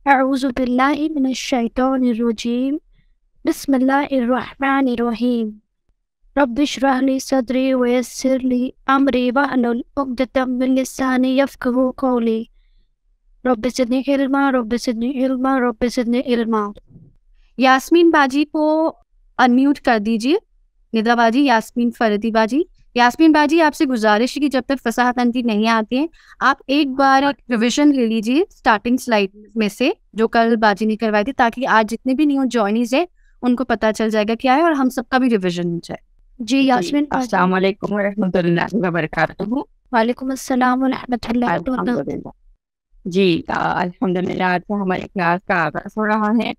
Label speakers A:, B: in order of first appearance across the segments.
A: أعوذ بالله من الشيطان الرجيم. بسم الله الرحمن الرحيم. رب اشرح لي صدري ويسر لي أمري واحلل عقدة من لساني يفقهوا قولي. رب زدني علما رب زدني علما رب زدني علما.
B: یاسمین باجی کو انمیوٹ کر دیجیے. ندا باجی، یاسمین فرحتی باجی. یاسمین باجی، آپ سے گزارش ہے کہ جب تک فصاحت انتی نہیں آتی ہیں آپ ایک بار ریویژن لے لیجیے اسٹارٹنگ سلائڈ میں سے جو کل باجی نے کروائی تھی، تاکہ آج جتنے بھی نیو جوائنیز ہیں ان کو پتہ چل جائے گا کیا ہے اور ہم سب کا بھی ریویژن ہو جائے.
A: جی یاسمین باجی.
C: السلام علیکم ورحمۃ اللہ وبرکاتہ.
A: وعلیکم السلام ورحمۃ اللہ وبرکاتہ.
C: الحمدللہ. جی الحمدللہ آج سے ہماری کلاس کا آغاز ہو رہا ہے.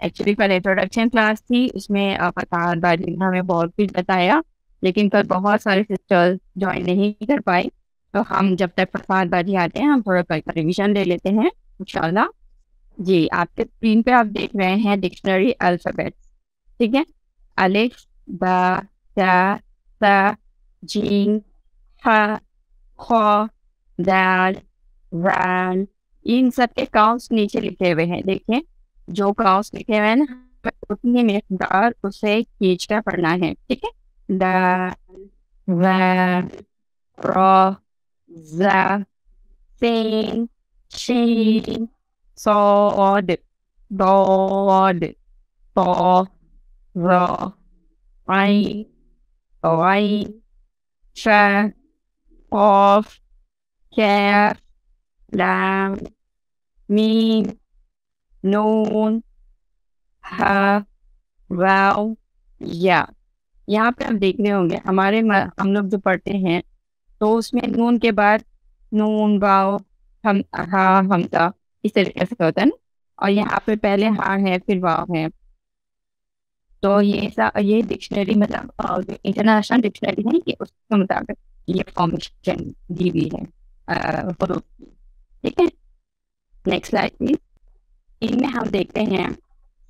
C: ایکچولی کل انٹروڈکشن کلاس تھی، اس میں فصاحت باجی نے ہمیں بہت کچھ بتایا، لیکن کل بہت سارے سسٹرز جوائن نہیں کر پائے، تو ہم جب تک فصاحت باجی آتے ہیں ہم تھوڑا کل کا ریویژن لے لیتے ہیں انشاءاللہ. جی آپ کے اسکرین پہ آپ دیکھ رہے ہیں ڈکشنری الفابیٹ، ٹھیک ہے. الف با تا ثا جیم ح خ دال ران، ان سب کے کاؤنٹس نیچے لکھے ہوئے ہیں. دیکھیں جو کاؤنٹس لکھے ہوئے ہیں نا، اتنی مقدار اسے کھینچ کر پڑھنا ہے، ٹھیک ہے. دال ر را زا سین شین صاد ضاد طا را عین غین ش قاف کاف لام میم نون ہ واو یا. یہاں پہ آپ دیکھنے ہوں گے ہمارے ہم لوگ جو پڑھتے ہیں تو اس میں نون کے بعد نون واو ہم ہاں حمزہ اس طریقے سے ہوتا ہے نا، اور یہاں پہ پہلے ہاں ہے پھر واو ہے. تو یہ ڈکشنری مطلب انٹرنیشنل ڈکشنری ہے کہ اس کے مطابق یہ فارمیشن دی ہوئی ہے حروف کی، ٹھیک ہے. Next slide please. ان میں ہم دیکھتے ہیں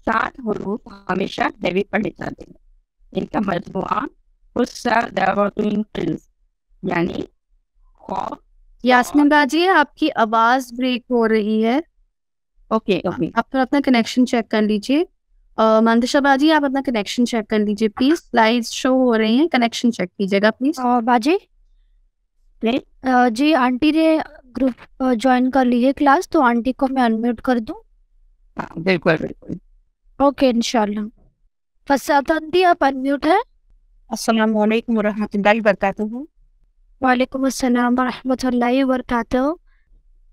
C: 7 حروف ہمیشہ ہیوی پڑھے جاتے ہیں. ان کا مجموعہ یعنی
B: یاسمین باجی، آپ کی آواز بریک ہو رہی ہے.
C: اوکے
B: آپ تھوڑا اپنا کنیکشن چیک کر لیجیے. مندشا باجی، آپ اپنا کنیکشن چیک کر لیجیے پلیز. سلائڈ شو ہو رہی ہیں، کنیکشن چیک کیجیے گا پلیز.
A: باجی جی آنٹی نے گروپ جوائن کر لی ہے کلاس، تو آنٹی کو میں انمیوٹ کر دوں.
C: بالکل بالکل.
A: اوکے انشاءاللہ. فصاحت انتی آپ انمیوٹ ہے.
D: السلام علیکم ورحمۃ اللہ وبرکاتہ.
A: وعلیکم السلام ورحمۃ اللہ وبرکاتہ.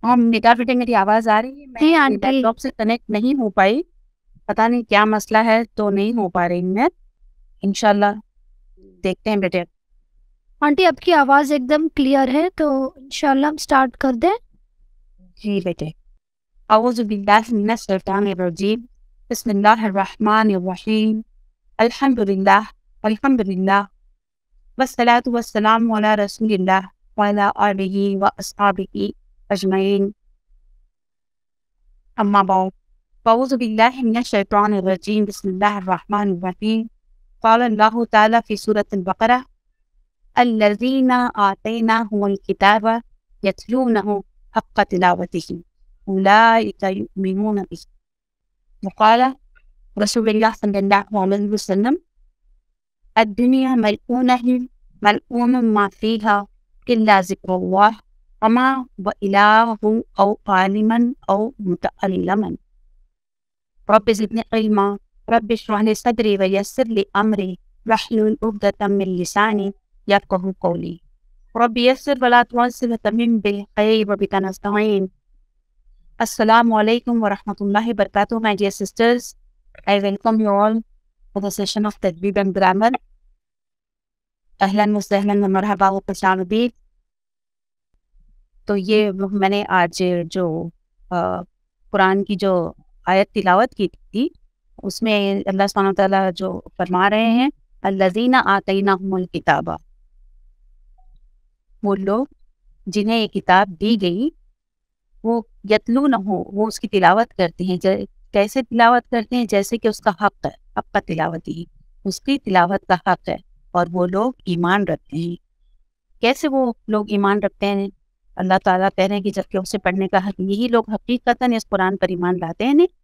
D: نگاہ بیٹے میری آواز آ رہی ہے؟
A: جی
D: میں
A: آنٹی.
D: لیپ ٹاپ سے کنیکٹ نہیں ہو پائی، پتہ نہیں کیا مسئلہ ہے تو نہیں ہو پا رہی میں. انشاءاللہ دیکھتے ہیں بیٹے.
A: آنٹی آپ کی آواز ایک دم کلیئر ہے، تو انشاءاللہ ہم سٹارٹ کر دیں.
D: جی بیٹے. اعوذ باللہ من الشیطان الرجیم. بسم اللہ الرحمن الرحیم. الحمدللہ والحمدللہ والصلاۃ والسلام علی رسول اللہ وعلی آلہ واصحابہ اجمعین. اما بعد فاعوذ باللہ من الشیطان الرجیم. بسم اللہ الرحمن الرحیم. قال اللہ تعالی فی سورۃ البقرہ الذین آتیناہم الکتاب یتلونہ حق تلاوتہ اولئک یؤمنون بہ. وقال رسول اللہ صلی اللہ علیہ وسلم الدنیا ملعون ما فیہا الا ذکر اللہ وما وإلہ او عالما او متعلما. رب زدنی علما رب اشرح لی صدری ویسر لی امری واحلل عقدۃ من لسانی یفقہوا قولی. رب یسر ولا تعسر وتمم بالخیر وبک نستعین. السلام علیکم ورحمۃ اللہ وبرکاتہ. My dear sisters, I welcome you all for the session of تجوید and grammar. اہلاً وسہلاً ومرحبا وخوش آمدید. تو یہ میں نے آج جو قرآن کی جو آیت تلاوت کی تھی اس میں اللہ سبحانہ وتعالیٰ جو فرما رہے ہیں الذین آتیناہم الکتاب، وہ لوگ جنہیں یہ کتاب دی گئی وہ یتلونہ، وہ اس کی تلاوت کرتے ہیں. کیسے تلاوت کرتے ہیں؟ جیسے کہ اس کا حق ہے، حق کا تلاوت ہی اس کی تلاوت کا حق ہے، اور وہ لوگ ایمان رکھتے ہیں. کیسے وہ لوگ ایمان رکھتے ہیں؟ اللہ تعالیٰ کہہ رہے ہیں کہ جبکہ اسے پڑھنے کا حق یہی لوگ حقیقتاً اس قرآن پر ایمان لاتے ہیں، نہیں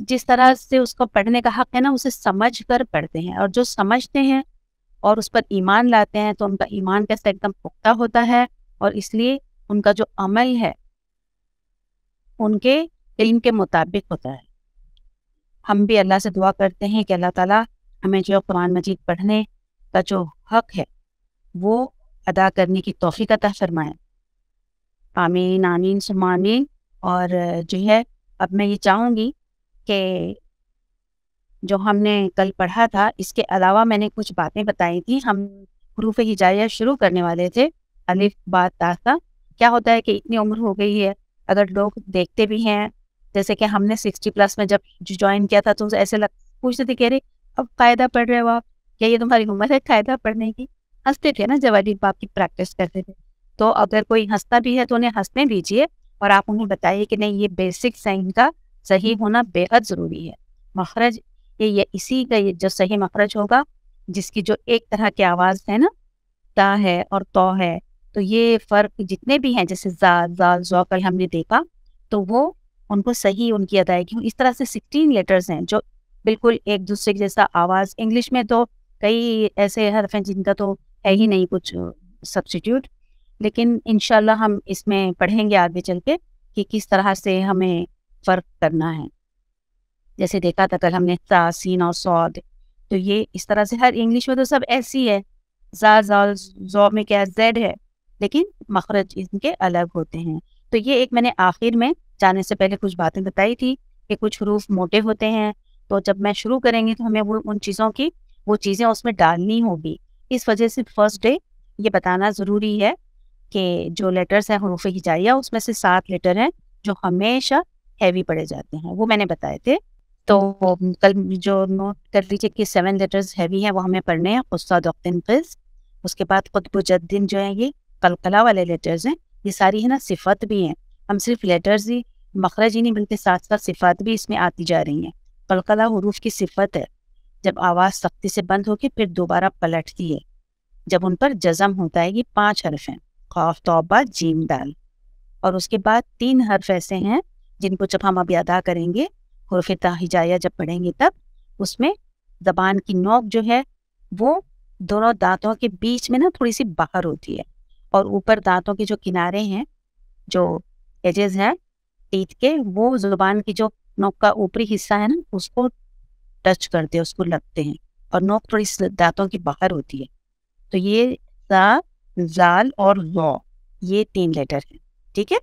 D: جس طرح سے اس کو پڑھنے کا حق ہے نا اسے سمجھ کر پڑھتے ہیں، اور جو سمجھتے ہیں اور اس پر ایمان لاتے ہیں تو ان کا ایمان کیسا ایک دم پختہ ہوتا ہے، اور اس لیے ان کا جو عمل ہے ان کے علم کے مطابق ہوتا ہے۔ ہم بھی اللہ سے دعا کرتے ہیں کہ اللہ تعالیٰ ہمیں جو قرآن مجید پڑھنے کا جو حق ہے وہ ادا کرنے کی توفیق عطا فرمائے۔ آمین آمین ثم آمین۔ اور جو ہے اب میں یہ چاہوں گی کہ جو ہم نے کل پڑھا تھا اس کے علاوہ میں نے کچھ باتیں بتائی تھی۔ ہم حروف ہجائیہ شروع کرنے والے تھے، الف با تا سا۔ کیا ہوتا ہے کہ اتنی عمر ہو گئی ہے، اگر لوگ دیکھتے بھی ہیں، جیسے کہ ہم نے 60+ میں جب جوائن کیا تھا تو ایسے پوچھتے تھے کہ اب قاعدہ پڑھ رہے ہو آپ، کیا یہ تمہاری عمر ہے قاعدہ پڑھنے کی؟ ہنستے تھے نا جب الف با کی پریکٹس کرتے تھے۔ تو اگر کوئی ہنستا بھی ہے تو انہیں ہنسنے دیجیے، اور آپ انہیں بتائیے کہ نہیں، یہ بیسک سائن کا صحیح ہونا بے حد ضروری ہے۔ مخرج یہ اسی کا یہ جو صحیح مخرج ہوگا، جس کی جو ایک طرح کی آواز ہے نا، تا ہے اور تو ہے، تو یہ فرق جتنے بھی ہیں جیسے زا زال زو کل ہم نے دیکھا، تو وہ ان کو صحیح ان کی ادائیگی ہو۔ اس طرح سے 16 لیٹرز ہیں جو بالکل ایک دوسرے کے جیسا آواز۔ انگلش میں تو کئی ایسے حرف ہیں جن کا تو ہے ہی نہیں کچھ سبسٹیٹیوٹ، لیکن انشاءاللہ ہم اس میں پڑھیں گے آگے چل کے کہ کس طرح سے ہمیں فرق کرنا ہے۔ جیسے دیکھا تھا کل ہم نے تا سین اور صاد، تو یہ اس طرح سے ہر انگلش میں تو سب ایسی ہے، زا زال زو میں کیا زیڈ ہے، لیکن مخرج ان کے الگ ہوتے ہیں۔ تو یہ ایک میں نے آخر میں جانے سے پہلے کچھ باتیں بتائی تھی کہ کچھ حروف موٹے ہوتے ہیں، تو جب میں شروع کریں گی تو ہمیں ان چیزوں کی وہ چیزیں اس میں ڈالنی ہوگی۔ اس وجہ سے فرسٹ ڈے یہ بتانا ضروری ہے کہ جو لیٹرز ہیں حروف ہجائیہ اس میں سے 7 لیٹر ہیں جو ہمیشہ ہیوی پڑے جاتے ہیں، وہ میں نے بتائے تھے۔ تو کل جو نوٹ کر لیجیے کہ 7 لیٹرز ہیوی ہیں وہ ہمیں پڑھنے ہیں، قصہ دختن قز، اس کے بعد قطب جدن جو ہیں یہ قلقلہ والے لیٹرز ہیں، یہ ساری ہے نا صفت بھی ہیں، ہم صرف لیٹرز ہی مخرج ہی نہیں بلکہ ساتھ ساتھ صفات بھی اس میں آتی جا رہی ہیں۔ قلقلہ حروف کی صفت ہے، جب آواز سختی سے بند ہو کے پھر دوبارہ پلٹتی ہے، جب ان پر جزم ہوتا ہے۔ یہ 5 حرف ہیں، قاف توبہ جیم دال، اور اس کے بعد 3 حرف ایسے ہیں جن کو جب ہم ابھی ادا کریں گے حروف تا ہجائیہ جب پڑھیں گے تب اس میں زبان کی نوک جو ہے وہ دونوں دانتوں کے بیچ میں نا تھوڑی سی باہر ہوتی ہے، اور اوپر دانتوں کے جو کنارے ہیں، جو ایجز ہیں ٹیتھ کے، وہ زبان کی جو نوک کا اوپری حصہ ہے نا اس کو ٹچ کرتے ہیں، اس کو لگتے ہیں، اور نوک تھوڑی سی دانتوں کی باہر ہوتی ہے۔ تو یہ سا زال اور زو یہ 3 لیٹر ہیں، ٹھیک ہے۔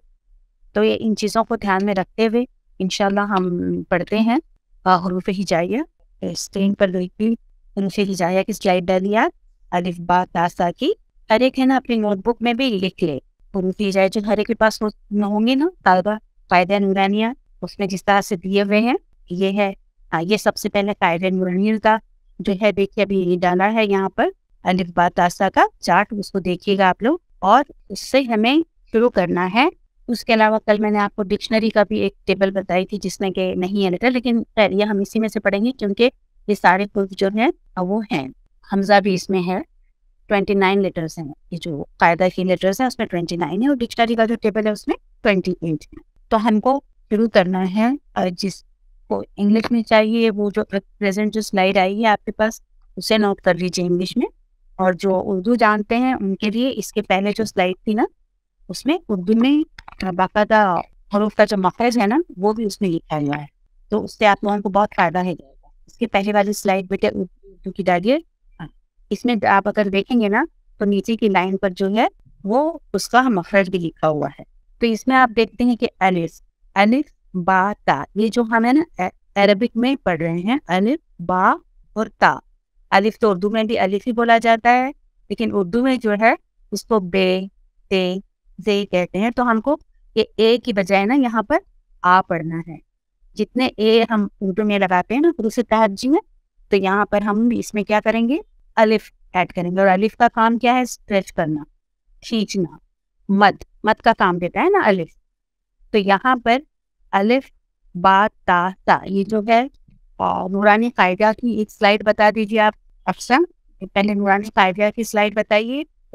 D: تو یہ ان چیزوں کو دھیان میں رکھتے ہوئے انشاءاللہ ہم پڑھتے ہیں حروف ہجائیہ۔ اسکرین پر دیکھیے حروف ہجائیہ کی سلائڈ ڈالی آپ، الف با تا سا کی، ہر ایک ہے نا اپنی نوٹ بک میں بھی لکھ لے حروف ہجائیہ جو ہر ایک کے پاس ہوں گے نا، طالبہ قاعدہ نورانیہ اس میں جس طرح سے دیے ہوئے ہیں یہ ہے۔ یہ سب سے پہلے قاعدہ نورانیہ کا جو ہے دیکھیے ابھی ڈالا ہے یہاں پر الف با تا سا کا چارٹ، اس کو دیکھیے گا آپ لوگ، اور اس سے ہمیں شروع کرنا ہے۔ اس کے علاوہ کل میں نے آپ کو ڈکشنری کا بھی ایک ٹیبل بتائی تھی جس میں کہ نہیں ہے لیٹر، لیکن خیر یہ ہم اسی میں سے پڑھیں گے کیونکہ یہ سارے حروف جو ہیں وہ ہیں، حمزہ بھی اس میں ہے، 29 لیٹرز ہیں، یہ جو قاعدہ کی لیٹرز ہیں اس میں 29 ہے، اور ڈکشنری کا جو ٹیبل ہے اس میں 28 ہے۔ تو ہم کو شروع کرنا ہے، اور جس کو انگلش میں چاہیے وہ جو پریزنٹ جو سلائڈ آئی ہے آپ کے پاس اسے نوٹ کر لیجیے انگلش میں، اور جو اردو جانتے ہیں ان کے لیے اس کے پہلے جو سلائڈ تھی نا اس میں اردو میں باقاعدہ حروف کا جو مخرج ہے نا وہ بھی اس میں لکھا ہوا ہے، تو اس سے آپ لوگوں کو بہت فائدہ ہے۔ اس کے پہلے والی سلائڈ بیٹے اردو کی ڈالیے، اس میں آپ اگر دیکھیں گے نا تو نیچے کی لائن پر جو ہے وہ اس کا مخرج بھی لکھا ہوا ہے۔ تو اس میں آپ دیکھتے ہیں کہ الف با تا، یہ جو ہم ہے نا عربک میں پڑھ رہے ہیں، الف با اور تا۔ الف تو اردو میں بھی الف ہی بولا جاتا ہے، لیکن اردو میں جو ہے اس کو بے تے زے کہتے ہیں، تو ہم کو یہ اے کی بجائے نا یہاں پر آ پڑھنا ہے۔ جتنے اے ہم اردو میں لگاتے ہیں نا حروف تہجی میں، تو یہاں پر ہم اس میں کیا کریں گے، الف ایڈ کریں گے، اور الف کا کام کیا ہے، اسٹریچ کرنا، کھینچنا، مد کا کام دیتا ہے نا الف۔ تو یہاں پر الف با تا تا، یہ جو ہے نورانی قاعدہ کی ایک سلائڈ بتا دیجیے آپ افسر، پہلے نورانی قاعدہ کی سلائڈ بتائیے،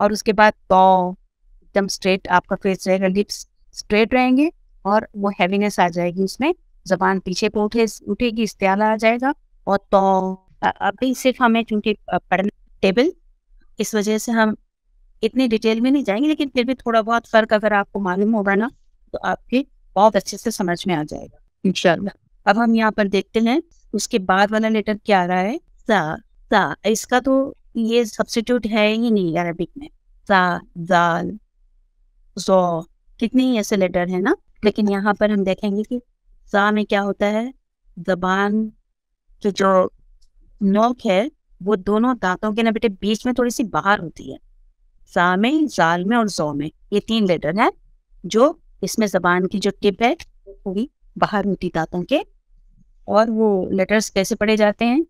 D: اور اس کے بعد تو ایک دم اسٹریٹ آپ کا فیس رہے گا, لپس اسٹریٹ رہیں گے اور وہ ہیوینس آ جائے گی, اس میں زبان پیچھے کو اٹھے گی, استعلا آ جائے گا. اور تو ابھی صرف ہمیں چونکہ پڑھنا ٹیبل, اس وجہ سے ہم اتنی ڈیٹیل میں نہیں جائیں گے, لیکن پھر بھی تھوڑا بہت فرق اگر آپ کو معلوم ہوگا نا تو آپ کے بہت اچھے سے سمجھ میں آ جائے گا انشاءاللہ. اب ہم یہاں پر دیکھتے ہیں اس کے بعد والا لیٹر کیا آ رہا ہے, سا. سا اس کا تو یہ سبسٹیٹیوٹ ہے ہی نہیں عربک میں. سا, زال, زو, کتنے ہی ایسے لیٹر ہیں نا, لیکن یہاں پر ہم دیکھیں گے کہ سا میں کیا ہوتا ہے, زبان کی جو نوک ہے وہ دونوں دانتوں کے نا بیٹے بیچ میں تھوڑی سی باہر ہوتی ہے. سا میں, زال میں اور زو میں, یہ 3 لیٹر ہیں جو اس میں زبان کی جو ٹپ ہے وہ پوری باہر ہوتی دانتوں کے. اور وہ لیٹرز کیسے پڑھے جاتے ہیں,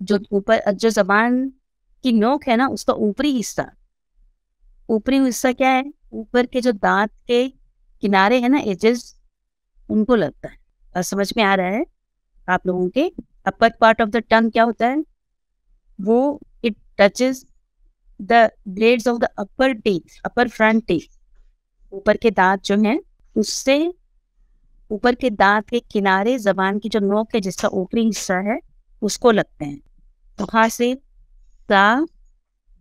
D: جو اوپر جو زبان کی نوک ہے نا اس کا اوپری حصہ کیا ہے, اوپر کے جو دانت کے کنارے ہیں نا, ایجز, ان کو لگتا ہے. اور سمجھ میں آ رہا ہے آپ لوگوں کے اپر پارٹ آف دا ٹنگ کیا ہوتا ہے, وہ it touches the blades of the upper teeth, upper front teeth, اوپر کے دانت جو ہیں اس سے اوپر کے دانت کے کنارے زبان کی جو نوک ہے جس کا اوپری حصہ ہے اس کو لگتے ہیں. وہاں سے سا,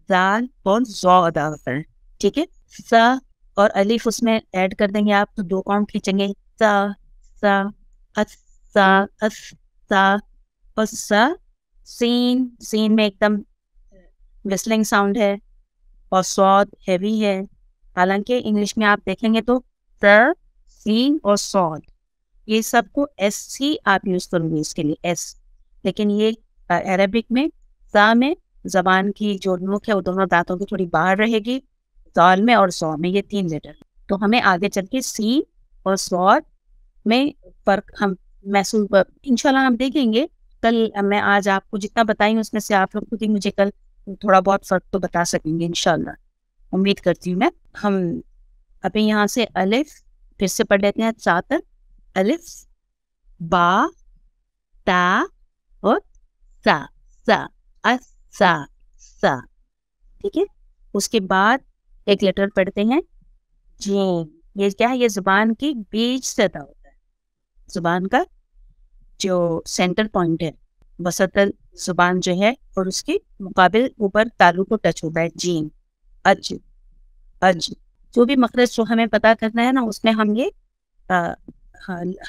D: زال اور زو ادا ہوتا ہے. ٹھیک ہے, سا اور الف اس میں ایڈ کر دیں گے آپ تو 2 کاؤنٹ کھینچیں گے, سا سا, اس سا, اس سا, اور سا. سین, سین میں ایک دم وسلنگ ساؤنڈ ہے, اور سواد ہیوی ہے. حالانکہ انگلش میں آپ دیکھیں گے تو سر, سین اور سواد یہ سب کو ایس ہی آپ یوز کریں گے اس کے لیے, ایس. لیکن یہ عربک میں سا میں زبان کی جو نوک ہے وہ دونوں دانتوں کی تھوڑی باہر رہے گی, زال میں اور سو میں, یہ 3 لیٹر. تو ہمیں آگے چل کے سی اور سواد میں فرق ہم محسوس انشاءاللہ ہم دیکھیں گے کل. میں آج آپ کو جتنا بتائیں اس میں سے آپ لوگ خود ہی مجھے کل تھوڑا بہت فرق تو بتا سکیں گے انشاءاللہ, امید کرتی ہوں میں. ہم ابھی یہاں سے الف پھر سے پڑھ لیتے ہیں, 4 تک. الف, با, تا اور سا, سا, اس سا, سا. ٹھیک ہے, اس کے بعد ایک لیٹر پڑھتے ہیں جیم. یہ کیا ہے, یہ زبان کی بیچ سے ادا ہوتا ہے. زبان کا جو سینٹر پوائنٹ ہے, وسط زبان جو ہے, اور اس کی مقابل اوپر تالو کو ٹچ ہوتا ہے. جیم, اج, اج. جو بھی مخرج جو ہمیں پتا کرنا ہے نا اس میں ہم یہ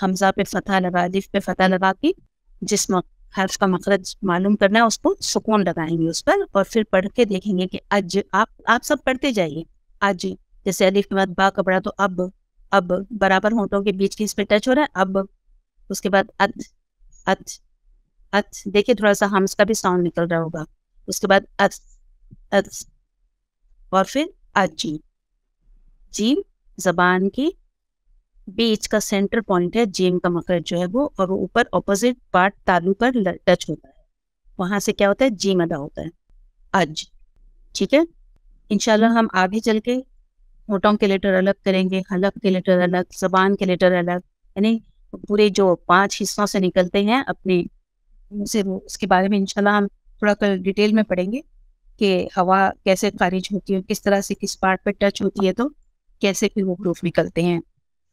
D: حمزہ پہ فتح لگا, الف پہ فتح لگا کے جس حرف کا مخرج معلوم کرنا ہے اس کو سکون لگائیں گے اس پر, اور پھر پڑھ کے دیکھیں گے کہ اج. آپ سب پڑھتے جائیے. اج جیسے الف کے بعد با کا پڑھا تو اب برابر ہونٹوں کے بیچ کی اس پہ ٹچ ہو رہا ہے اب. اس کے بعد ات, ات, ات. دیکھیے تھوڑا سا ہمس کا بھی ساؤنڈ نکل رہا ہوگا. اس کے بعد ات, ات, اور پھر اج. جیم زبان کی بیچ کا سینٹر پوائنٹ ہے, جیم کا مخرج جو ہے وہ, اور وہ اوپر اپوزٹ پارٹ تالو پر ٹچ ہوتا ہے. وہاں سے کیا ہوتا ہے, جیم ادا ہوتا ہے, اج. ٹھیک ہے, انشاءاللہ ہم آگے چل کے ہونٹوں کے لیٹر الگ کریں گے, حلق کے لیٹر الگ, زبان کے لیٹر الگ, یعنی پورے جو 5 حصوں سے نکلتے ہیں اپنے سے, اس کے بارے میں انشاءاللہ ہم تھوڑا کل ڈیٹیل میں پڑھیں گے کہ ہوا کیسے خارج ہوتی ہے, کس طرح سے کس پارٹ پہ ٹچ ہوتی ہے تو کیسے پھر وہ حروف نکلتے ہیں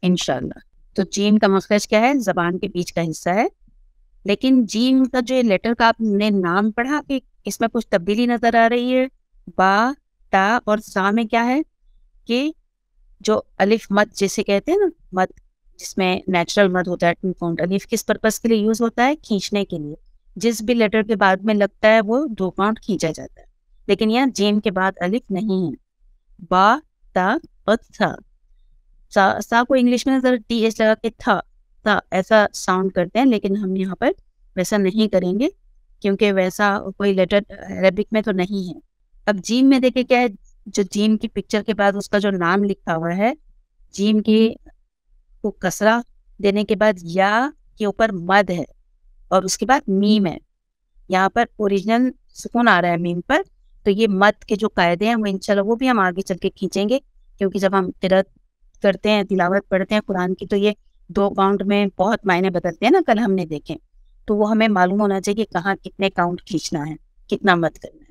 D: انشاءاللہ. تو جیم کا مخرج کیا ہے, زبان کے بیچ کا حصہ ہے. لیکن جیم کا جو لیٹر کا آپ نے نام پڑھا کہ اس میں کچھ تبدیلی نظر آ رہی ہے. با, تا اور سا میں کیا ہے کہ جو الف مد جسے کہتے ہیں نا, مد جس میں نیچرل مد ہوتا ہے 2 کاؤنٹ, الف کس پرپس کے لیے یوز ہوتا ہے, کھینچنے کے لیے. جس بھی لیٹر کے بعد میں لگتا ہے وہ 2 کاؤنٹ کھینچا جاتا ہے. لیکن یہاں جیم کے بعد الف نہیں ہے. با, تا اور تھا. سا کو انگلش میں ذرا ٹی ایچ لگا کے تھا ایسا ساؤنڈ کرتے ہیں, لیکن ہم یہاں پر ویسا نہیں کریں گے کیونکہ ویسا کوئی لیٹر عربک میں تو نہیں ہے. اب جیم میں دیکھیں کیا ہے, جو جیم کی پکچر کے بعد اس کا جو نام لکھا ہوا ہے, جیم کی کو کسرہ دینے کے بعد یا کے اوپر مد ہے اور اس کے بعد میم ہے. یہاں پر اوریجنل سکون آ رہا ہے میم پر, تو یہ مد کے جو قاعدے ہیں وہ انشاءاللہ وہ بھی ہم آگے چل کے کھینچیں گے, کیونکہ جب ہم قرأت کرتے ہیں, تلاوت پڑھتے ہیں قرآن کی, تو یہ 2 کاؤنٹ میں بہت معنی بدلتے ہیں نا, کل ہم نے دیکھیں. تو وہ ہمیں معلوم ہونا چاہیے کہ کہاں کتنے کاؤنٹ کھینچنا ہے, کتنا مد کرنا ہے.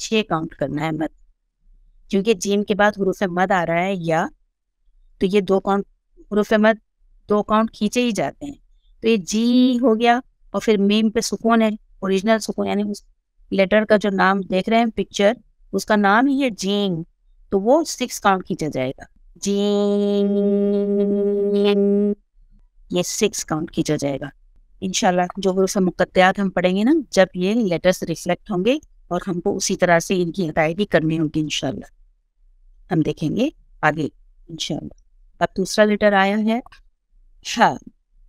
D: 6 کاؤنٹ کرنا ہے مد، کیونکہ جیم کے بعد حروف مد آ رہا ہے یا، تو یہ 2 کاؤنٹ حروف مد 2 کاؤنٹ کھینچے ہی جاتے ہیں. تو یہ جی ہو گیا، اور پھر میم پہ سکون ہے، اوریجنل سکون، یعنی اس لیٹر کا جو نام دیکھ رہے ہیں پکچر، اس کا نام ہی ہے جیم، تو وہ 6 کاؤنٹ کھینچا جائے گا. جیم، یہ 6 کاؤنٹ کھینچا جائے گا. انشاءاللہ جو حروف مقطعات ہم پڑھیں گے نا، جب یہ لیٹرز ریفلیکٹ ہوں گے اور ہم کو اسی طرح سے ان کی ادائیگی کرنی ہوگی انشاءاللہ. ہم دیکھیں گے آگے انشاءاللہ. اب دوسرا لیٹر آیا ہے شا.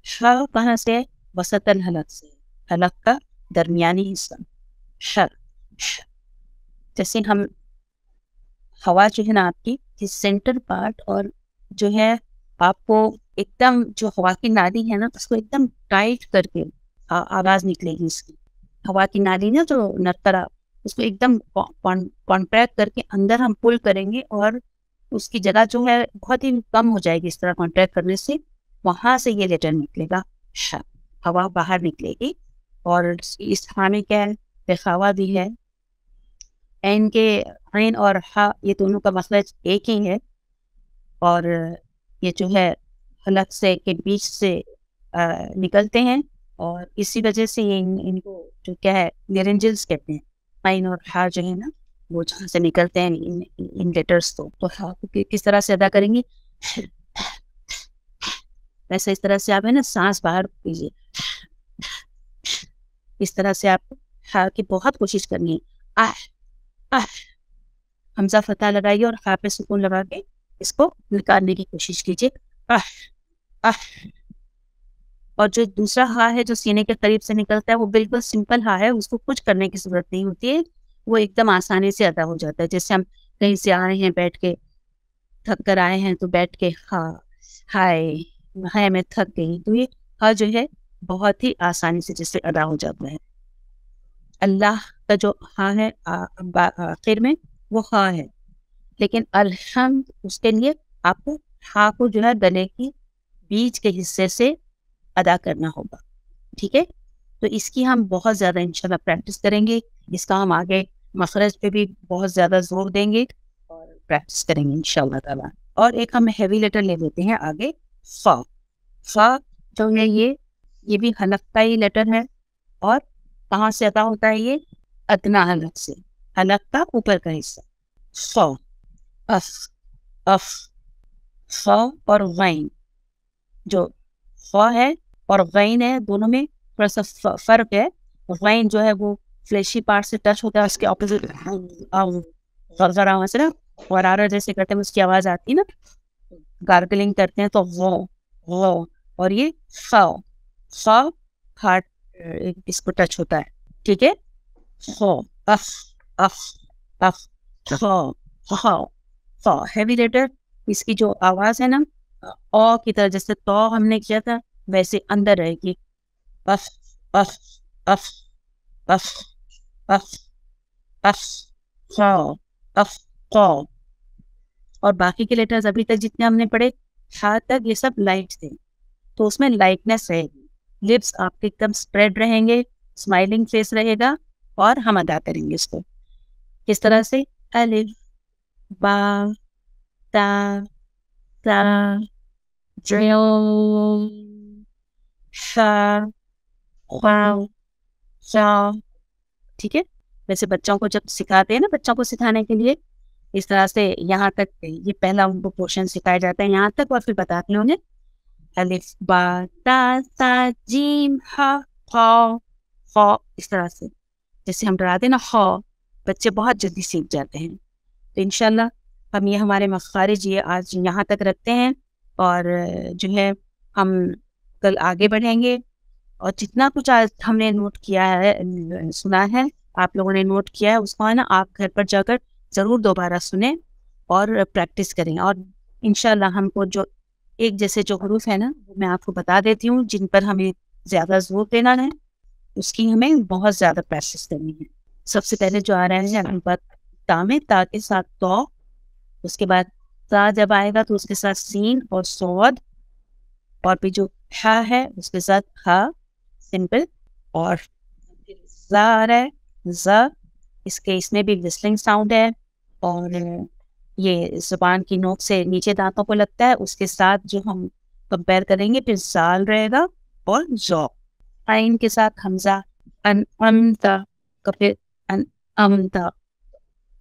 D: شا کہاں سے؟ وسط الحلق سے، حلق کا درمیانی حصہ. شا. جیسے ہم ہوا جو ہے نا آپ کی سینٹر پارٹ، اور جو ہے آپ کو ایک دم جو ہوا کی نالی ہے نا، اس کو ایک دم ٹائٹ کر کے آواز نکلے گی اس کی. ہوا کی نالی نا جو نرترا، اس کو ایک دم کانٹریکٹ کر کے اندر ہم پل کریں گے، اور اس کی جگہ جو ہے بہت ہی کم ہو جائے گی اس طرح کانٹریکٹ کرنے سے. وہاں سے یہ لیٹر نکلے گا شا، ہوا باہر نکلے گی. اور اس ہاں میں کیا ہے؟ پخاوا بھی ہے. عین کے عین اور ہا یہ دونوں کا مخرج ایک ہی ہے، اور یہ جو ہے حلق سے کے بیچ سے نکلتے ہیں، اور اسی وجہ سے یہ ان کو جو کیا ہے لیرنجلز کہتے ہیں. عین اور ہا جو ہے نا وہ جہاں سے نکلتے ہیں ان لیٹرز تو ہا کو کس طرح سے ادا کریں گے؟ ویسے اس طرح سے آپ ہے نا سانس باہر کیجیے، اس طرح سے آپ ہا کی بہت کوشش کرنی ہے. حمزہ فتح لگائیے اور ہا پہ سکون لگا کے اس کو نکالنے کی کوشش کیجیے. اور جو دوسرا ہا ہے جو سینے کے قریب سے نکلتا ہے، وہ بالکل سمپل ہا ہے، اس کو کچھ کرنے کی ضرورت نہیں ہوتی ہے، وہ ایک دم آسانی سے ادا ہو جاتا ہے. جیسے ہم کہیں سے آئے ہیں بیٹھ کے، تھک کر آئے ہیں تو بیٹھ کے ہائے میں تھک گئی، تو یہ ہا جو ہے بہت ہی آسانی سے جس سے ادا ہو جاتا ہے. اللہ کا جو ہا ہے آخر میں وہ ہا ہے، لیکن الحمد اس کے لیے آپ کو ہا کو جو ہے گلے کی بیچ کے حصے سے ادا کرنا ہوگا. ٹھیک ہے، تو اس کی ہم بہت زیادہ انشاءاللہ پریکٹس کریں گے. اس کا ہم آگے مخرج پہ بھی بہت زیادہ زور دیں گے اور پریکٹس کریں گے انشاءاللہ تعالیٰ. اور ایک ہم ہیوی لیٹر لے لیتے ہیں آگے، فا. فا جو ہے یہ بھی حلق کا ہی لیٹر ہے، اور کہاں سے ادا ہوتا ہے؟ یہ ادنا حلق سے، حلق کا اوپر کا حصہ. فا، اف. فا اور غین، جو فا ہے اور غین ہے دونوں میں تھوڑا سا فرق ہے. غین جو ہے وہ فلیشی پارٹ سے ٹچ ہوتا ہے، اس کے اپوزٹ غرغرہ سے نا غرارہ جیسے کرتے ہیں اس کی آواز آتی ہے نا، گارگلنگ کرتے ہیں تو وہ. اور یہ فا ہارٹ اس کو ٹچ ہوتا ہے. ٹھیک ہے، فا ہیوی لیٹر. اس کی جو آواز ہے نا او کی طرح، جیسے تو ہم نے کیا تھا ویسے اندر رہے گی. If if if if if if فا اف قا. اور باقی کے لیٹرز ابھی تک جتنے ہم نے پڑھے ہا تک یہ سب لائٹ تھے، تو اس میں لائٹنس رہے گی. لپس آپ کے ایک دم اسپریڈ رہیں گے، اسمائلنگ فیس رہے گا، اور ہم ادا کریں گے اس کو کس طرح سے؟ الف با تا تا جیم شا خا شا. ٹھیک ہے، ویسے بچوں کو جب سکھاتے ہیں نا، بچوں کو سکھانے کے لیے اس طرح سے یہاں تک یہ پہلا ان کو پورشن سکھایا جاتا ہے یہاں تک، اور پھر بتاتے ہیں انہیں الف با تا تا جیم ہا خا خا. اس طرح سے جیسے ہم ڈراتے ہیں نا خا، بچے بہت جلدی سیکھ جاتے ہیں. تو انشاءاللہ ہم یہ ہمارے مخارج یہ آج یہاں تک رکھتے ہیں، اور جو ہے ہم کل آگے بڑھیں گے. اور جتنا کچھ آج ہم نے نوٹ کیا ہے، سنا ہے، آپ لوگوں نے نوٹ کیا ہے، اس کو ہے نا آپ گھر پر جا کر ضرور دوبارہ سنیں اور پریکٹس کریں. اور انشاءاللہ ہم کو جو ایک جیسے جو حروف ہے نا، وہ میں آپ کو بتا دیتی ہوں جن پر ہمیں زیادہ زور دینا ہے، اس کی ہمیں بہت زیادہ پریکٹس کرنی ہے. سب سے پہلے جو آ رہا ہے ہم پر تا میں، تا کے ساتھ تو، اس کے بعد تا جب آئے گا تو اس کے ساتھ سین اور صاد، اور پھر جو ہا ہے اس کے ساتھ ہا سمپل، اور زا آ رہا ہے زا، اس میں بھی وسلنگ ساؤنڈ ہے اور یہ زبان کی نوک سے نیچے دانتوں کو لگتا ہے. اس کے ساتھ جو ہم کمپیئر کریں گے پھر زال رہے گا اور ذو. عین کے ساتھ حمزہ ان امتا کا پھر ان امتا.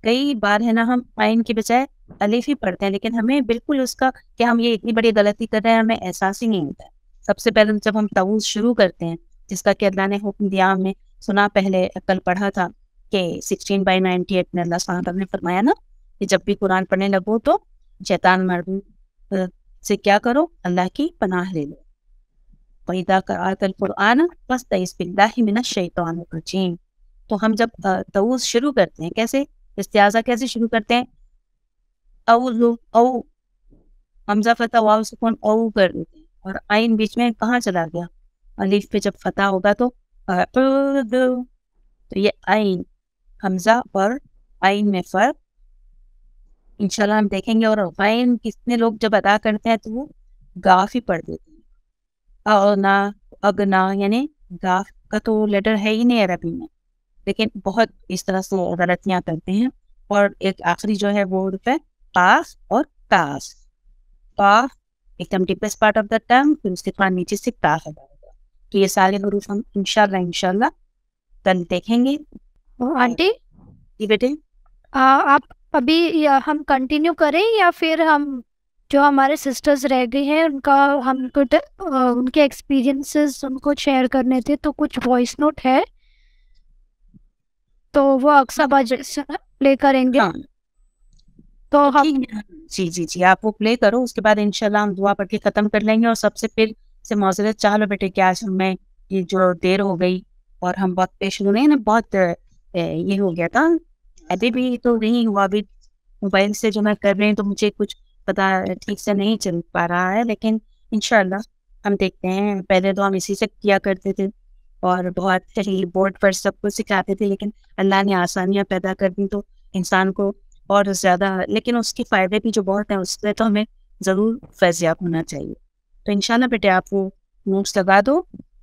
D: کئی بار ہے نا ہم عین کے بجائے الف ہی پڑھتے ہیں لیکن ہمیں بالکل اس کا کہ ہم یہ اتنی بڑی غلطی کر رہے ہیں ہمیں احساس ہی نہیں ہوتا ہے. سب سے پہلے جب ہم طاؤس شروع کرتے ہیں جس کا کہ اللہ نے حکم دیا ہمیں سنا پہلے کل پڑھا تھا کہ 16/98 میں اللہ سبحانہ وتعالیٰ نے فرمایا نا کہ جب بھی قرآن پڑھنے لگو تو شیطان مردود سے کیا کرو اللہ کی پناہ لے لو. وَإِذَا قَرَأْتَ الْقُرْآنَ فَاسْتَعِذْ بِاللَّهِ مِنَ الشَّيْطَانِ الرَّجِيمِ. تو ہم جب طاؤس شروع کرتے ہیں کیسے استعاذہ کیسے شروع کرتے ہیں؟ او حمزہ فتح واو سکون او کر دیتے ہیں اور عین بیچ میں کہاں چلا گیا؟ الف پہ جب فتح ہوگا تو یہ عین حمزہ اور عین میں فرق انشاءاللہ ہم دیکھیں گے. اور عین کتنے لوگ جب ادا کرتے ہیں تو وہ گاف ہی پڑھ دیتے ہیں. اغنا اگنا یعنی گاف کا تو لیٹر ہے ہی نہیں عربی میں لیکن بہت اس طرح سے غلطیاں کرتے ہیں. اور ایک آخری جو ہے وہ حرف ہے قاف اور کاف. قاف ایک دم ڈیپسٹ پارٹ آف دا ٹنگ پھر اس کے تھوڑا نیچے سے کاف ہے. تو یہ سارے حروف ہم انشاءاللہ کل دیکھیں گے.
A: آنٹی
D: جی بیٹے
A: آپ ابھی ہم کنٹینیو کریں یا پھر ہم جو ہمارے سسٹرز رہ گئے ہیں ان کا ہم کو ان کے ایکسپیرینسز ان کو شیئر کرنے تھے تو کچھ وائس نوٹ ہے تو وہ اکثر پلے کریں گے.
D: ہاں
A: تو ہم
D: جی آپ وہ پلے کرو اس کے بعد انشاءاللہ ہم دعا پڑھ کے ختم کر لیں گے. اور سب سے پھر سے معذرت چاہ لو بیٹے کہ آج ہمیں یہ جو دیر ہو گئی اور ہم وقت پہ شروع نہیں نا بہت یہ ہو گیا تھا. ابھی بھی تو نہیں ہوا ابھی موبائل سے جو میں کر رہی ہوں تو مجھے کچھ پتا ٹھیک سے نہیں چل پا رہا ہے لیکن انشاءاللہ ہم دیکھتے ہیں. پہلے تو ہم اسی سے کیا کرتے تھے اور بہت صحیح بورڈ پر سب کو سکھاتے تھے لیکن اللہ نے آسانیاں پیدا کر دی تو انسان کو اور زیادہ لیکن اس کے فائدے بھی جو بہت ہیں اس سے تو ہمیں ضرور فیضیاب ہونا چاہیے. تو انشاءاللہ بیٹے آپ وہ نوٹس لگا دو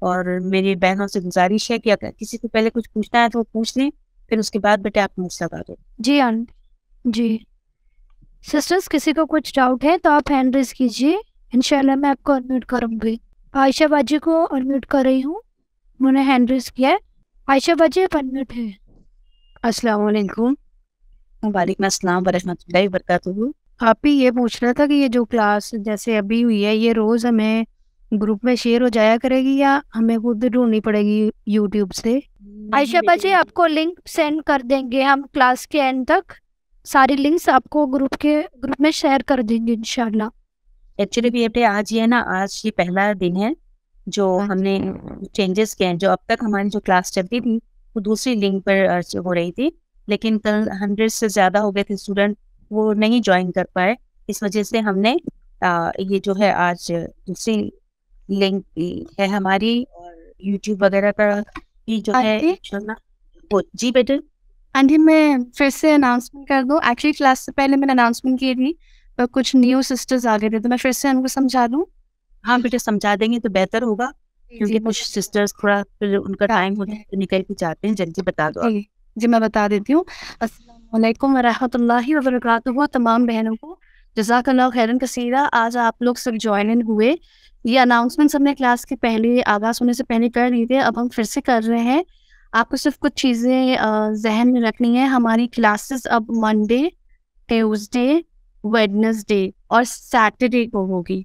D: اور میری بہنوں سے گزارش ہے کہ اگر کسی کو پہلے کچھ پوچھنا ہے تو وہ پوچھ لیں پھر اس کے بعد بیٹے آپ نوٹس لگا دو.
A: جی آنٹی جی سسٹرز کسی کو کچھ ڈاؤٹ ہے تو آپ ہینڈ ریز کیجیے انشاءاللہ میں آپ کو انمیوٹ کروں گی. عائشہ باجی کو انمیوٹ کر رہی ہوں انہوں نے ہینڈ ریز کیا ہے. عائشہ باجی آپ انمیوٹ ہے.
C: السلام علیکم.
D: وعلیکم السلام ورحمۃ اللہ وبرکاتہ.
B: آپ ہی یہ پوچھنا تھا کہ یہ جو کلاس جیسے ابھی ہوئی ہے یہ روز ہمیں گروپ میں شیئر ہو جایا کرے گی یا ہمیں خود ڈھونڈنی پڑے گی یوٹیوب سے؟
A: عائشہ باجی آپ کو لنک سینڈ کر دیں گے ہم کلاس کے اینڈ تک ساری لنکس آپ کو گروپ میں شیئر کر دیں گے انشاءاللہ.
D: ایکچولی بھی بیٹے آج یہ نا آج یہ پہلا دن ہے جو ہم نے چینجز کیے ہیں. جو اب تک ہماری جو کلاس چلتی تھی وہ دوسری لنک پر ہو رہی تھی لیکن کل 100 سے زیادہ ہو گئے تھے اسٹوڈنٹ وہ نہیں جوائن کر پائے. اس وجہ سے ہم نے یہ جو ہے آج دوسری لنک ہے ہماری اور یوٹیوب وغیرہ پر بھی جو ہے جی بیٹے.
B: آنٹی میں پھر سے اناؤنسمنٹ کر دوں. ایکچولی کلاس سے پہلے میں نے اناؤنسمنٹ کی تھی پر کچھ نیو سسٹرز آ گئے تھے تو میں پھر سے ان کو سمجھا دوں.
D: ہاں بیٹے سمجھا دیں گے تو بہتر ہوگا کیونکہ کچھ سسٹرز تھوڑا پھر ان کا ٹائم ہوتا ہے تو نکل کے جاتے ہیں. جلدی بتا دو.
B: جی میں بتا دیتی ہوں. السلام علیکم ورحمۃ اللہ وبرکاتہ. تمام بہنوں کو جزاک اللہ خیرن کثیرہ. آج آپ لوگ سب جوائن ہوئے. یہ اناؤنسمنٹ ہم نے کلاس کے پہلے آغاز ہونے سے پہلے کر دی تھے اب ہم پھر سے کر رہے ہیں. آپ کو صرف کچھ چیزیں ذہن میں رکھنی ہے. ہماری کلاسز اب منڈے ٹیوزڈے ویڈنسڈے اور سیٹرڈے کو ہوگی.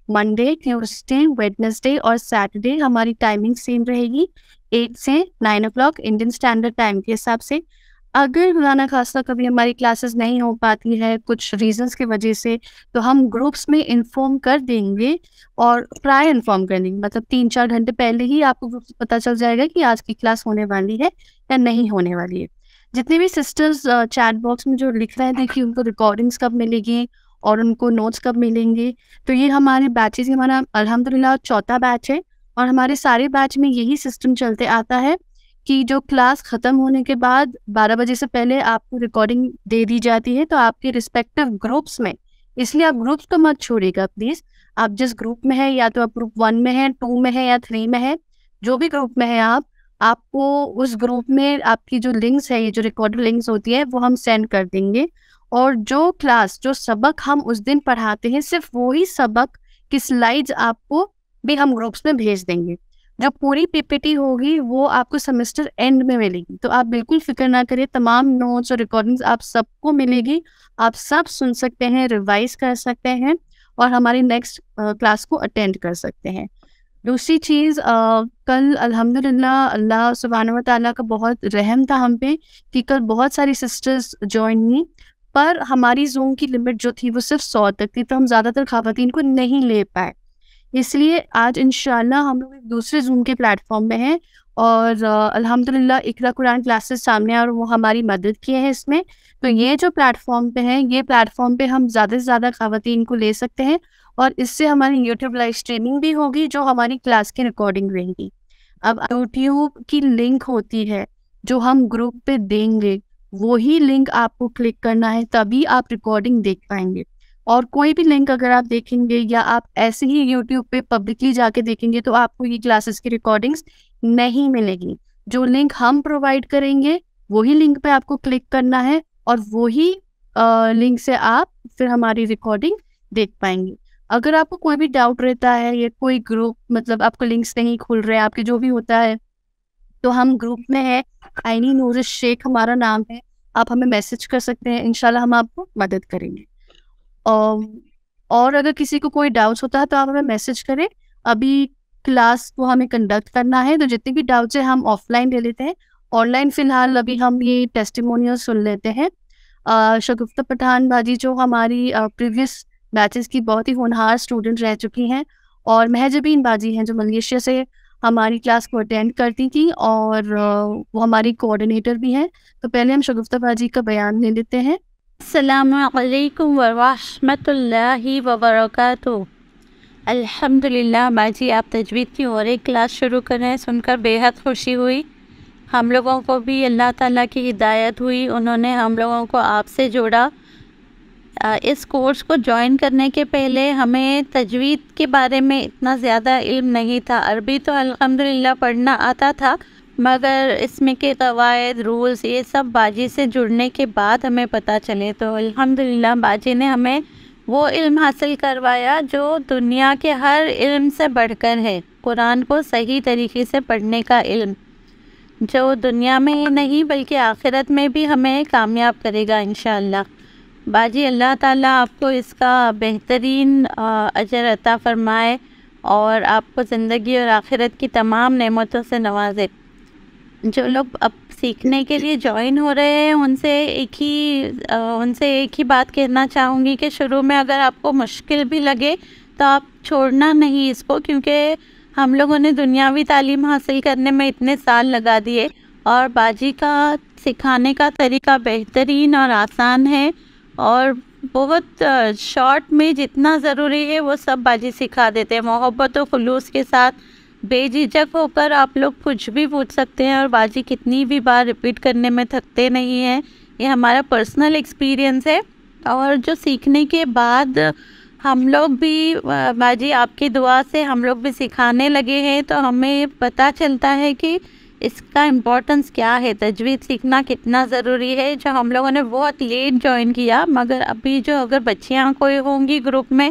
B: منڈے ٹیوزڈے ویڈنسڈے اور سیٹرڈے ہماری ٹائمنگ سیم رہے گی 8 سے 9 o'clock انڈین اسٹینڈرڈ ٹائم کے حساب سے. اگر خدا نہ خواستہ کبھی ہماری کلاسز نہیں ہو پاتی ہے کچھ ریزنس کی وجہ سے تو ہم گروپس میں انفارم کر دیں گے اور پرائر انفارم کر دیں گے مطلب 3-4 گھنٹے پہلے ہی آپ کو گروپ سے پتہ چل جائے گا کہ آج کی کلاس ہونے والی ہے یا نہیں ہونے والی ہے. جتنے بھی سسٹرز چیٹ باکس میں جو لکھ رہے تھے کہ ان کو ریکارڈنگس کب ملے گی اور ان کو نوٹس کب ملیں گے تو یہ ہمارے بیچز ہمارا الحمدللہ 4تھا بیچ ہے اور ہمارے سارے بیچ میں یہی سسٹم چلتے آتا ہے کہ جو کلاس ختم ہونے کے بعد 12 بجے سے پہلے آپ کو ریکارڈنگ دے دی جاتی ہے تو آپ کے رسپیکٹو گروپس میں. اس لیے آپ گروپس کو مت چھوڑے گا پلیز. آپ جس گروپ میں ہے یا تو آپ گروپ 1 میں ہے 2 میں ہے یا 3 میں ہے جو بھی گروپ میں ہے آپ آپ کو اس گروپ میں آپ کی جو لنکس ہے، یہ جو ریکارڈ لنکس ہوتی ہے وہ ہم سینڈ کر دیں گے، اور جو کلاس جو سبق ہم اس دن پڑھاتے ہیں صرف وہی سبق کی سلائیڈز آپ کو بھی ہم گروپس میں بھیج دیں گے. جو پوری پی پی ٹی ہوگی وہ آپ کو سیمسٹر اینڈ میں ملے گی. تو آپ بالکل فکر نہ کریں، تمام نوٹس اور ریکارڈنگز آپ سب کو ملے گی، آپ سب سن سکتے ہیں، ریوائز کر سکتے ہیں اور ہماری نیکسٹ کلاس کو اٹینڈ کر سکتے ہیں. دوسری چیز، کل الحمدللہ اللہ سبحانہ و تعالیٰ کا بہت رحم تھا ہم پہ کہ کل بہت ساری سسٹرز جوائن ہوئی، پر ہماری زوم کی لمٹ جو تھی وہ صرف 100 تک تھی، تو ہم زیادہ تر خواتین کو نہیں لے پائے. اس لیے آج انشاءاللہ ہم لوگ ایک دوسرے زوم کے پلیٹ فارم میں ہیں، اور الحمدللہ اقرا قرآن کلاسز سامنے اور وہ ہماری مدد کیے ہیں اس میں. تو یہ جو پلیٹ فارم پہ ہیں، یہ پلیٹ فارم پہ ہم زیادہ سے زیادہ خواتین کو لے سکتے ہیں، اور اس سے ہماری یوٹیوب لائیو اسٹریمنگ بھی ہوگی جو ہماری کلاس کی ریکارڈنگ رہیں گی. اب یوٹیوب کی لنک ہوتی ہے جو ہم گروپ پہ دیں گے، وہی لنک آپ کو کلک کرنا ہے، تبھی آپ ریکارڈنگ دیکھ پائیں گے. اور کوئی بھی لنک اگر آپ دیکھیں گے یا آپ ایسے ہی یوٹیوب پہ پبلکلی جا کے دیکھیں گے تو آپ کو یہ کلاسز کی ریکارڈنگس نہیں ملے گی. جو لنک ہم پرووائڈ کریں گے وہی لنک پہ آپ کو کلک کرنا ہے، اور وہی لنک سے آپ پھر ہماری ریکارڈنگ دیکھ پائیں گے. اگر آپ کو کوئی بھی ڈاؤٹ رہتا ہے یا کوئی گروپ مطلب آپ کو لنکس نہیں کھل رہے آپ کے جو بھی ہوتا ہے، تو ہم گروپ میں ہے، آئینی نور شیخ ہمارا نام ہے، آپ ہمیں میسج کر سکتے ہیں، انشاءاللہ ہم آپ کو مدد کریں گے. اور اگر کسی کو کوئی ڈاؤٹس ہوتا ہے تو آپ ہمیں میسج کریں. ابھی کلاس کو ہمیں کنڈکٹ کرنا ہے، تو جتنے بھی ڈاؤٹس ہیں ہم آف لائن لے لیتے ہیں. آن لائن فی الحال ابھی ہم یہ ٹیسٹیمونیل سن لیتے ہیں. شگفتہ پٹھان باجی جو ہماری پریویس بیچز کی بہت ہی ہونہار اسٹوڈنٹ رہ چکی ہیں، اور مہجبین باجی ہیں جو ملیشیا سے ہماری کلاس کو اٹینڈ کرتی تھیں، اور وہ ہماری کوآرڈینیٹر بھی ہیں. تو پہلے ہم شگفتہ باجی کا بیان لے لیتے ہیں.
A: السلام علیکم ورحمۃ اللہ وبرکاتہ. الحمدللہ باجی آپ تجوید کی اور ایک کلاس شروع کریں، سن کر بے حد خوشی ہوئی. ہم لوگوں کو بھی اللہ تعالیٰ کی ہدایت ہوئی، انہوں نے ہم لوگوں کو آپ سے جوڑا. اس کورس کو جوائن کرنے کے پہلے ہمیں تجوید کے بارے میں اتنا زیادہ علم نہیں تھا. عربی تو الحمدللہ پڑھنا آتا تھا، مگر اس میں کے قواعد رولز یہ سب باجی سے جڑنے کے بعد ہمیں پتہ چلے. تو الحمدللہ باجی نے ہمیں وہ علم حاصل کروایا جو دنیا کے ہر علم سے بڑھ کر ہے. قرآن کو صحیح طریقے سے پڑھنے کا علم جو دنیا میں ہی نہیں بلکہ آخرت میں بھی ہمیں کامیاب کرے گا انشاءاللہ. باجی اللہ تعالیٰ آپ کو اس کا بہترین اجر عطا فرمائے اور آپ کو زندگی اور آخرت کی تمام نعمتوں سے نوازے. جو لوگ اب سیکھنے کے لیے جوائن ہو رہے ہیں ان سے ایک ہی بات کہنا چاہوں گی کہ شروع میں اگر آپ کو مشکل بھی لگے تو آپ چھوڑنا نہیں اس کو، کیونکہ ہم لوگوں نے دنیاوی تعلیم حاصل کرنے میں اتنے سال لگا دیے، اور باجی کا سکھانے کا طریقہ بہترین اور آسان ہے، اور بہت شارٹ میں جتنا ضروری ہے وہ سب باجی سکھا دیتے ہیں. محبت و خلوص کے ساتھ بے جھجک ہو کر آپ لوگ کچھ بھی پوچھ سکتے ہیں، اور باجی کتنی بھی بار ریپیٹ کرنے میں تھکتے نہیں ہیں. یہ ہمارا پرسنل ایکسپیرینس ہے. اور جو سیکھنے کے بعد ہم لوگ بھی باجی آپ کی دعا سے ہم لوگ بھی سکھانے لگے ہیں، تو ہمیں پتہ چلتا ہے کہ اس کا امپورٹنس کیا ہے، تجوید سیکھنا کتنا ضروری ہے. جو ہم لوگوں نے بہت لیٹ جوائن کیا، مگر ابھی جو اگر بچیاں کوئی ہوں گی گروپ میں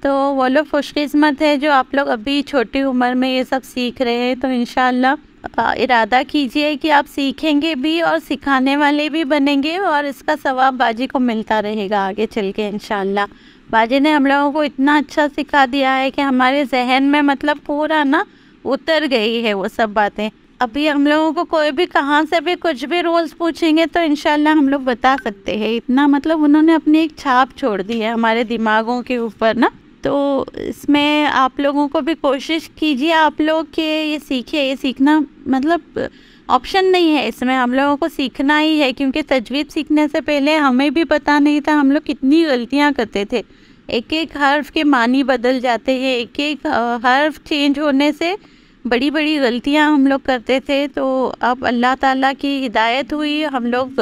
A: تو وہ لوگ خوش قسمت ہے جو آپ لوگ ابھی چھوٹی عمر میں یہ سب سیکھ رہے ہیں. تو انشاءاللہ ارادہ کیجئے کہ آپ سیکھیں گے بھی اور سکھانے والے بھی بنیں گے، اور اس کا ثواب باجی کو ملتا رہے گا آگے چل کے انشاءاللہ. باجی نے ہم لوگوں کو اتنا اچھا سکھا دیا ہے کہ ہمارے ذہن میں مطلب پورا اتر گئی ہے وہ سب باتیں. ابھی ہم لوگوں کو کوئی بھی کہاں سے بھی کچھ بھی رولز پوچھیں گے تو انشاءاللہ ہم لوگ بتا سکتے ہیں. اتنا مطلب انہوں نے اپنی ایک چھاپ چھوڑ دی ہے ہمارے دماغوں کے اوپر تو اس میں آپ لوگوں کو بھی کوشش کیجیے آپ لوگ کہ یہ سیکھیں. یہ سیکھنا مطلب آپشن نہیں ہے، اس میں ہم لوگوں کو سیکھنا ہی ہے، کیونکہ تجوید سیکھنے سے پہلے ہمیں بھی پتہ نہیں تھا. ہم لوگ کتنی غلطیاں کرتے تھے، ایک ایک حرف کے معنی بدل جاتے ہیں، ایک ایک حرف چینج ہونے سے بڑی بڑی غلطیاں ہم لوگ کرتے تھے. تو اب اللہ تعالیٰ کی ہدایت ہوئی، ہم لوگ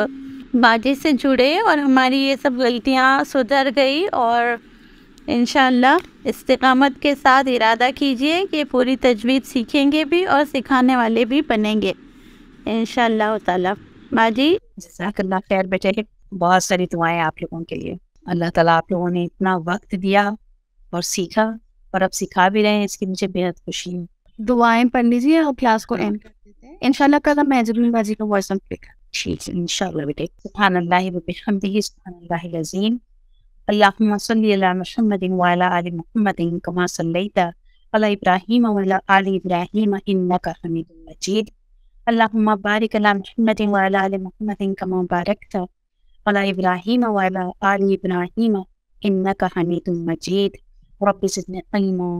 A: باجی سے جڑے اور ہماری یہ سب غلطیاں سدھر گئی، اور انشاءاللہ استقامت کے ساتھ ارادہ کیجئے کہ پوری تجوید سیکھیں گے بھی اور سکھانے والے بھی بنیں گے.
D: انشاءاللہ تعالیٰ. باجی
C: جزاک اللہ خیر بیٹے. بہت ساری دعائیں آپ لوگوں کے لیے. اللہ تعالیٰ آپ لوگوں نے اتنا وقت دیا اور سیکھا اور اب سکھا بھی رہے ہیں, اس کی مجھے بےحد خوشی ہے.
B: دعائیں پڑھ لیجیے اور کلاس کو اینڈ کر دیتے ہیں. انشاءاللہ کل ہم محجوبین باجی کا وائس پلے کریں.
C: ٹھیک ہے انشاءاللہ بیٹے. سبحان اللہ و بحمدہ سبحان اللہ العظیم. اللہم صلی علی محمد وعلی آل محمد کما صلیت علی ابراہیم وعلی آل ابراہیم انک حمید مجید. اللہم بارک علی محمد وعلی آل محمد کما بارکت علی ابراہیم وعلی آل ابراہیم انک حمید مجید. رب زدنی علما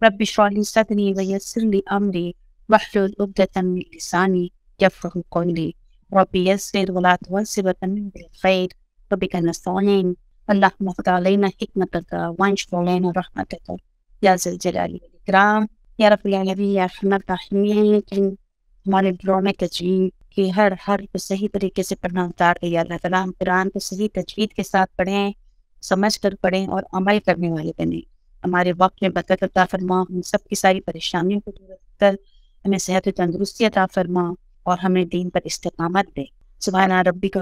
C: رب اشرح لی صدری ویسر لی امری واحلل عقدۃ من لسانی یفقهوا قولی. رب یسر ولا تعسر وتمم بالخیر وبک نستعین. اللهم افتح علينا حكمتك وانشر علينا رحمتك یا ذی الجلال والاکرام. یا رب العالمین یا ارحم الراحمین. ہمارے دلوں میں تجوید کہ ہر حرف صحیح طریقے سے پڑھنا اتار دے. یا اللہ تعالیٰ ہم قرآن کو صحیح تجوید کے ساتھ پڑھیں, سمجھ کر پڑھیں اور عمل کرنے والے بنیں. ہمارے وقت میں برکت عطا فرما, ہم سب کی ساری پریشانیوں کو دور کر ہمیں صحت و تندرستی عطا فرما اور ہمیں دین پر استقامت دے. سبحان ربک